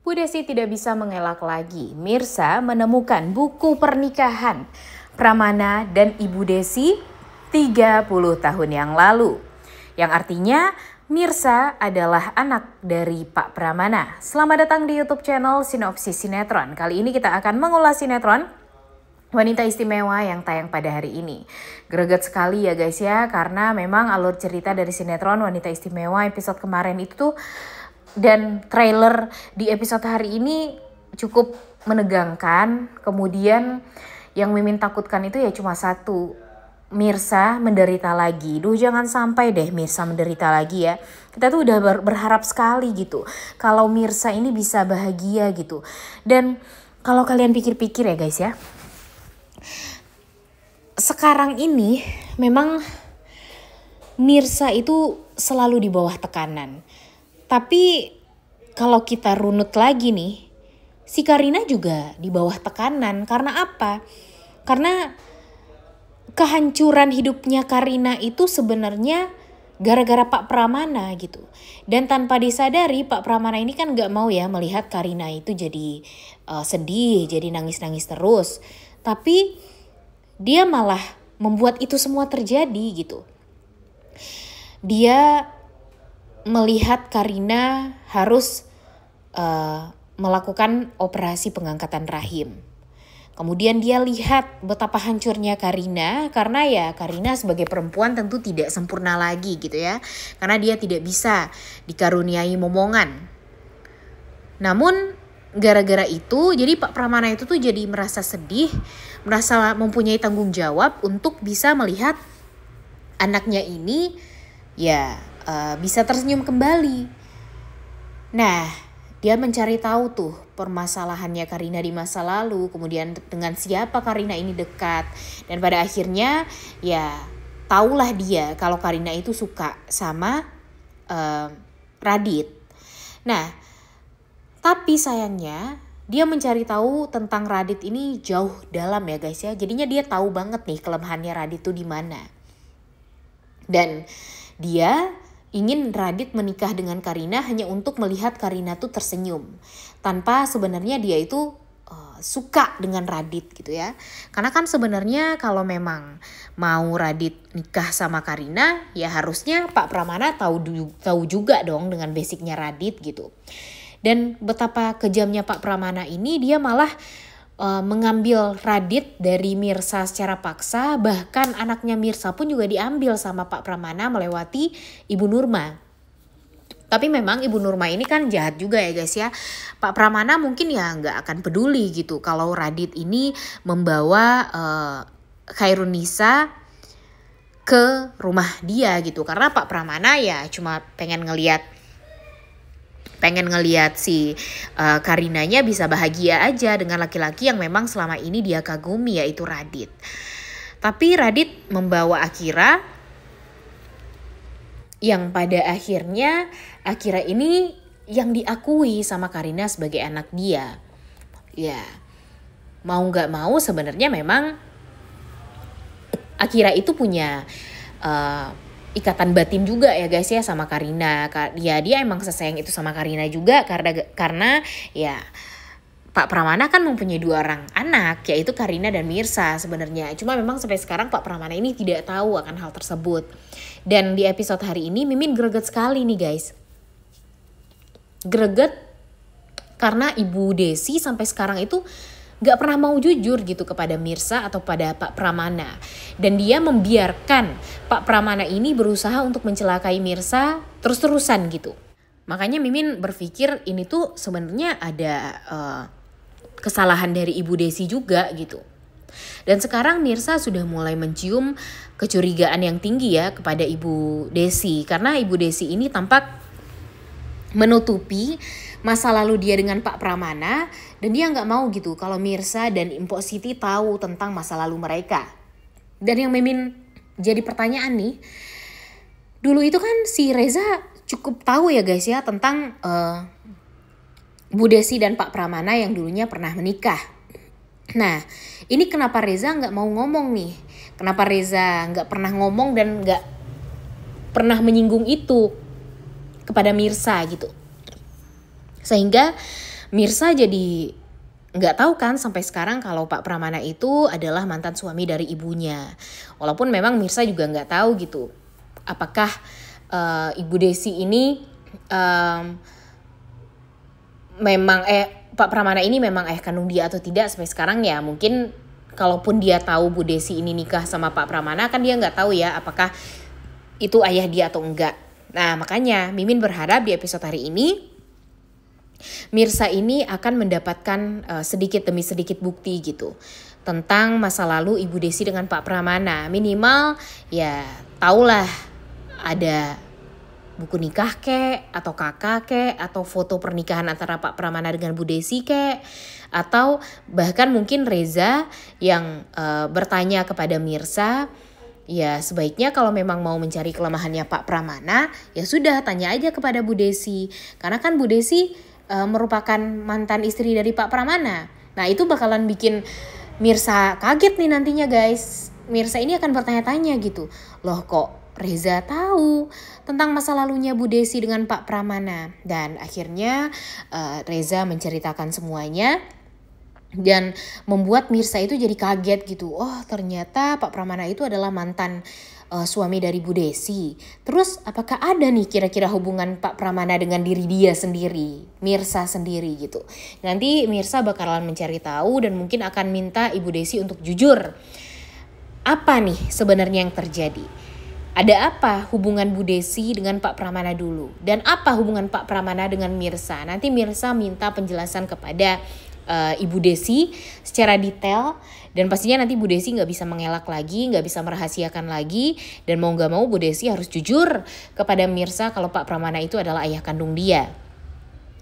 Bu Desi tidak bisa mengelak lagi. Mirsa menemukan buku pernikahan Pramana dan Ibu Desi 30 tahun yang lalu. Yang artinya Mirsa adalah anak dari Pak Pramana. Selamat datang di YouTube channel Sinopsis Sinetron. Kali ini kita akan mengulas sinetron Wanita Istimewa yang tayang pada hari ini. Greget sekali ya guys ya, karena memang alur cerita dari sinetron Wanita Istimewa episode kemarin itu tuh dan trailer di episode hari ini cukup menegangkan. Kemudian yang Mimin takutkan itu ya cuma satu, Mirsa menderita lagi. Duh, jangan sampai deh Mirsa menderita lagi ya. Kita tuh udah berharap sekali gitu kalau Mirsa ini bisa bahagia gitu. Dan kalau kalian pikir-pikir ya guys ya, sekarang ini memang Mirsa itu selalu di bawah tekanan. Tapi kalau kita runut lagi nih, si Karina juga di bawah tekanan. Karena apa? Karena kehancuran hidupnya Karina itu sebenarnya gara-gara Pak Pramana gitu. Dan tanpa disadari Pak Pramana ini kan gak mau ya melihat Karina itu jadi sedih, jadi nangis-nangis terus. Tapi dia malah membuat itu semua terjadi gitu. Dia melihat Karina harus melakukan operasi pengangkatan rahim. Kemudian dia lihat betapa hancurnya Karina, karena ya Karina sebagai perempuan tentu tidak sempurna lagi gitu ya. Karena dia tidak bisa dikaruniai momongan. Namun gara-gara itu jadi Pak Pramana itu tuh jadi merasa sedih, merasa mempunyai tanggung jawab untuk bisa melihat anaknya ini ya bisa tersenyum kembali. Nah, dia mencari tahu tuh permasalahannya Karina di masa lalu, kemudian dengan siapa Karina ini dekat, dan pada akhirnya ya taulah dia kalau Karina itu suka sama Radit. Nah, tapi sayangnya dia mencari tahu tentang Radit ini jauh dalam ya guys ya. Jadinya dia tahu banget nih kelemahannya Radit tuh di mana. Dan dia ingin Radit menikah dengan Karina hanya untuk melihat Karina tuh tersenyum. Tanpa sebenarnya dia itu suka dengan Radit gitu ya. Karena kan sebenarnya kalau memang mau Radit nikah sama Karina, ya harusnya Pak Pramana tahu juga dong dengan basicnya Radit gitu. Dan betapa kejamnya Pak Pramana ini, dia malah mengambil Radit dari Mirsa secara paksa. Bahkan anaknya Mirsa pun juga diambil sama Pak Pramana melewati Ibu Nurma. Tapi memang Ibu Nurma ini kan jahat juga ya guys ya. Pak Pramana mungkin ya nggak akan peduli gitu kalau Radit ini membawa Khairunisa ke rumah dia gitu. Karena Pak Pramana ya cuma pengen ngelihat si Karinanya bisa bahagia aja dengan laki-laki yang memang selama ini dia kagumi, yaitu Radit. Tapi Radit membawa Akira, yang pada akhirnya Akira ini yang diakui sama Karina sebagai anak dia. Ya, mau gak mau sebenarnya memang Akira itu punya ikatan batin juga ya guys ya sama Karina. Dia emang sesayang itu sama Karina juga karena ya Pak Pramana kan mempunyai 2 orang anak, yaitu Karina dan Mirsa sebenarnya. Cuma memang sampai sekarang Pak Pramana ini tidak tahu akan hal tersebut. Dan di episode hari ini Mimin greget sekali nih guys. Greget karena Ibu Desi sampai sekarang itu gak pernah mau jujur gitu kepada Mirsa atau pada Pak Pramana. Dan dia membiarkan Pak Pramana ini berusaha untuk mencelakai Mirsa terus-terusan gitu. Makanya Mimin berpikir ini tuh sebenarnya ada kesalahan dari Ibu Desi juga gitu. Dan sekarang Mirsa sudah mulai mencium kecurigaan yang tinggi ya kepada Ibu Desi. Karena Ibu Desi ini tampak menutupi masa lalu dia dengan Pak Pramana, dan dia nggak mau gitu kalau Mirsa dan Mpok Siti tahu tentang masa lalu mereka. Dan yang Mimin jadi pertanyaan nih, dulu itu kan si Reza cukup tahu ya guys ya tentang Bu Desi dan Pak Pramana yang dulunya pernah menikah. Nah, ini kenapa Reza nggak mau ngomong nih? Kenapa Reza nggak pernah ngomong dan nggak pernah menyinggung itu kepada Mirsa gitu? Sehingga Mirsa jadi nggak tahu kan sampai sekarang kalau Pak Pramana itu adalah mantan suami dari ibunya. Walaupun memang Mirsa juga nggak tahu gitu apakah Ibu Desi ini memang Pak Pramana ini memang ayah kandung dia atau tidak sampai sekarang ya. Mungkin kalaupun dia tahu Bu Desi ini nikah sama Pak Pramana kan dia nggak tahu ya apakah itu ayah dia atau enggak. Nah makanya Mimin berharap di episode hari ini Mirsa ini akan mendapatkan sedikit demi sedikit bukti gitu tentang masa lalu Ibu Desi dengan Pak Pramana. Minimal ya tahulah ada buku nikah kek, atau kakak kek, atau foto pernikahan antara Pak Pramana dengan Bu Desi kek, atau bahkan mungkin Reza yang bertanya kepada Mirsa, ya sebaiknya kalau memang mau mencari kelemahannya Pak Pramana, ya sudah tanya aja kepada Bu Desi. Karena kan Bu Desi merupakan mantan istri dari Pak Pramana. Nah itu bakalan bikin Mirsa kaget nih nantinya guys. Mirsa ini akan bertanya-tanya gitu. Loh kok Reza tahu tentang masa lalunya Bu Desi dengan Pak Pramana. Dan akhirnya Reza menceritakan semuanya. Dan membuat Mirsa itu jadi kaget gitu. Oh ternyata Pak Pramana itu adalah mantan suami dari Bu Desi. Terus apakah ada nih kira-kira hubungan Pak Pramana dengan diri dia sendiri, Mirsa sendiri gitu. Nanti Mirsa bakalan mencari tahu dan mungkin akan minta Ibu Desi untuk jujur. Apa nih sebenarnya yang terjadi? Ada apa hubungan Bu Desi dengan Pak Pramana dulu? Dan apa hubungan Pak Pramana dengan Mirsa? Nanti Mirsa minta penjelasan kepada Ibu Desi secara detail. Dan pastinya nanti Bu Desi gak bisa mengelak lagi, gak bisa merahasiakan lagi. Dan mau gak mau Bu Desi harus jujur kepada Mirsa kalau Pak Pramana itu adalah ayah kandung dia.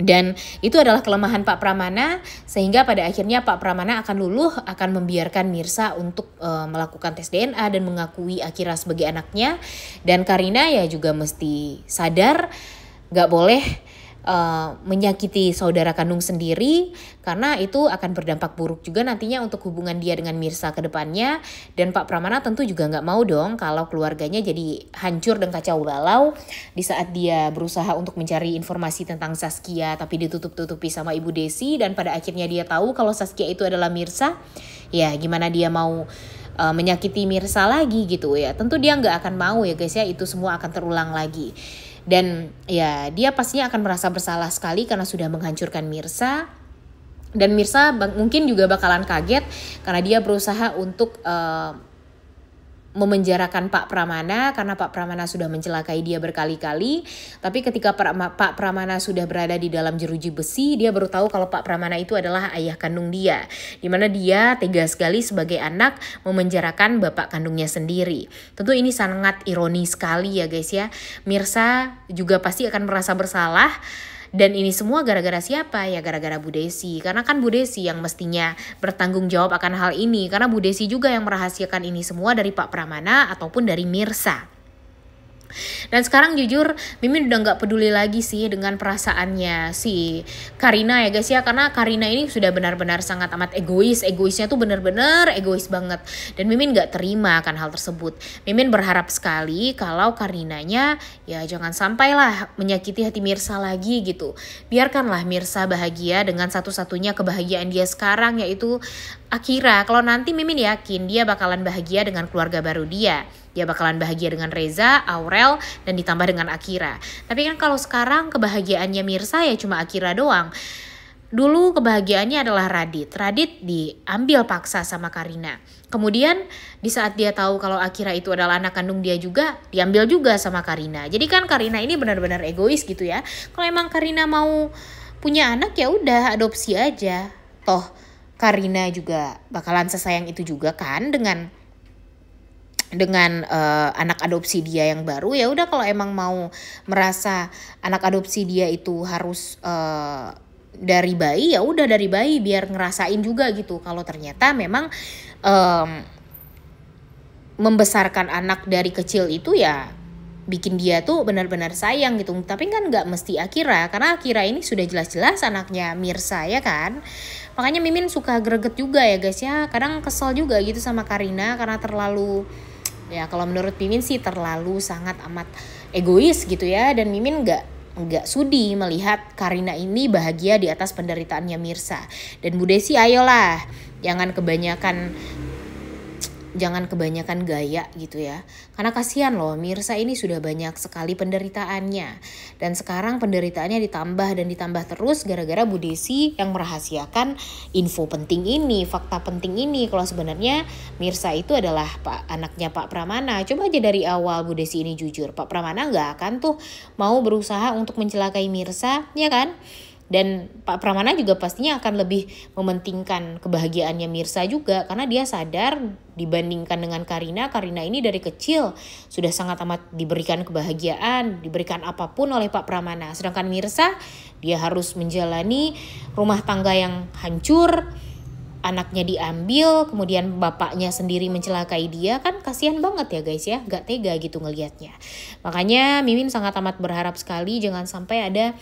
Dan itu adalah kelemahan Pak Pramana, sehingga pada akhirnya Pak Pramana akan luluh, akan membiarkan Mirsa untuk melakukan tes DNA dan mengakui Akira sebagai anaknya. Dan Karina ya juga mesti sadar gak boleh menyakiti saudara kandung sendiri, karena itu akan berdampak buruk juga nantinya untuk hubungan dia dengan Mirsa ke depannya. Dan Pak Pramana tentu juga gak mau dong kalau keluarganya jadi hancur dan kacau balau di saat dia berusaha untuk mencari informasi tentang Saskia tapi ditutup-tutupi sama Ibu Desi. Dan pada akhirnya dia tahu kalau Saskia itu adalah Mirsa, ya gimana dia mau menyakiti Mirsa lagi gitu ya. Tentu dia gak akan mau ya guys ya, itu semua akan terulang lagi. Dan ya dia pastinya akan merasa bersalah sekali karena sudah menghancurkan Mirsa. Dan Mirsa mungkin juga bakalan kaget karena dia berusaha untuk memenjarakan Pak Pramana karena Pak Pramana sudah mencelakai dia berkali-kali. Tapi ketika Pak Pramana sudah berada di dalam jeruji besi, dia baru tahu kalau Pak Pramana itu adalah ayah kandung dia. Dimana dia tega sekali sebagai anak memenjarakan bapak kandungnya sendiri. Tentu ini sangat ironis sekali ya guys ya. Mirsa juga pasti akan merasa bersalah. Dan ini semua gara-gara siapa? Ya gara-gara Bu Desi. Karena kan Bu Desi yang mestinya bertanggung jawab akan hal ini. Karena Bu Desi juga yang merahasiakan ini semua dari Pak Pramana ataupun dari Mirsa. Dan sekarang jujur Mimin udah gak peduli lagi sih dengan perasaannya si Karina ya guys ya. Karena Karina ini sudah benar-benar sangat amat egois. Egoisnya tuh benar-benar egois banget. Dan Mimin gak terima akan hal tersebut. Mimin berharap sekali kalau Karinanya ya jangan sampailah menyakiti hati Mirsa lagi gitu. Biarkanlah Mirsa bahagia dengan satu-satunya kebahagiaan dia sekarang, yaitu Akira. Kalau nanti Mimin yakin dia bakalan bahagia dengan keluarga baru dia. Dia bakalan bahagia dengan Reza, Aurel, dan ditambah dengan Akira. Tapi kan kalau sekarang kebahagiaannya Mirsa ya cuma Akira doang. Dulu kebahagiaannya adalah Radit. Radit diambil paksa sama Karina. Kemudian di saat dia tahu kalau Akira itu adalah anak kandung dia juga, diambil juga sama Karina. Jadi kan Karina ini benar-benar egois gitu ya. Kalau emang Karina mau punya anak ya udah adopsi aja. Toh Karina juga bakalan sesayang itu juga kan dengan anak adopsi dia yang baru. Ya udah kalau emang mau merasa anak adopsi dia itu harus dari bayi, ya udah dari bayi biar ngerasain juga gitu kalau ternyata memang membesarkan anak dari kecil itu ya bikin dia tuh benar-benar sayang gitu. Tapi kan nggak mesti Akira, karena Akira ini sudah jelas-jelas anaknya Mirsa ya kan. Makanya Mimin suka greget juga ya guys ya. Kadang kesel juga gitu sama Karina karena terlalu, ya kalau menurut Mimin sih terlalu sangat amat egois gitu ya. Dan Mimin nggak sudi melihat Karina ini bahagia di atas penderitaannya Mirsa. Dan Bu Desi ayolah, jangan kebanyakan gaya gitu ya. Karena kasihan loh, Mirsa ini sudah banyak sekali penderitaannya. Dan sekarang penderitaannya ditambah terus gara-gara Bu Desi yang merahasiakan info penting ini, fakta penting ini. Kalau sebenarnya Mirsa itu adalah anaknya Pak Pramana. Coba aja dari awal Bu Desi ini jujur. Pak Pramana nggak akan tuh mau berusaha untuk mencelakai Mirsa, ya kan? Dan Pak Pramana juga pastinya akan lebih mementingkan kebahagiaannya Mirsa juga, karena dia sadar dibandingkan dengan Karina ini dari kecil sudah sangat amat diberikan kebahagiaan, diberikan apapun oleh Pak Pramana. Sedangkan Mirsa, dia harus menjalani rumah tangga yang hancur, anaknya diambil, kemudian bapaknya sendiri mencelakai dia. Kan kasihan banget ya guys ya, gak tega gitu ngelihatnya. Makanya Mimin sangat amat berharap sekali jangan sampai ada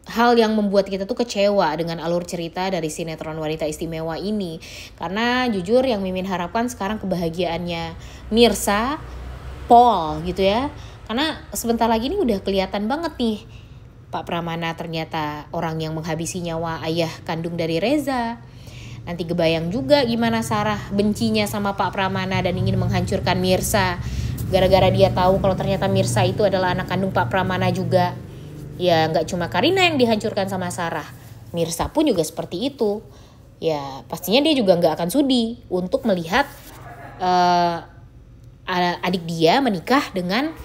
hal yang membuat kita tuh kecewa dengan alur cerita dari sinetron Wanita Istimewa ini. Karena jujur yang Mimin harapkan sekarang kebahagiaannya Mirsa, Paul gitu ya. Karena sebentar lagi ini udah kelihatan banget nih, Pak Pramana ternyata orang yang menghabisi nyawa ayah kandung dari Reza. Nanti kebayang juga gimana Sarah bencinya sama Pak Pramana dan ingin menghancurkan Mirsa. Gara-gara dia tahu kalau ternyata Mirsa itu adalah anak kandung Pak Pramana juga. Ya gak cuma Karina yang dihancurkan sama Sarah, Mirsa pun juga seperti itu. Ya pastinya dia juga gak akan sudi untuk melihat adik dia menikah dengan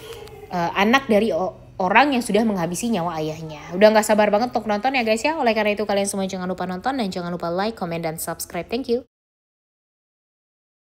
anak dari orang yang sudah menghabisi nyawa ayahnya. Udah gak sabar banget untuk nonton ya guys ya. Oleh karena itu kalian semua jangan lupa nonton dan jangan lupa like, comment, dan subscribe. Thank you.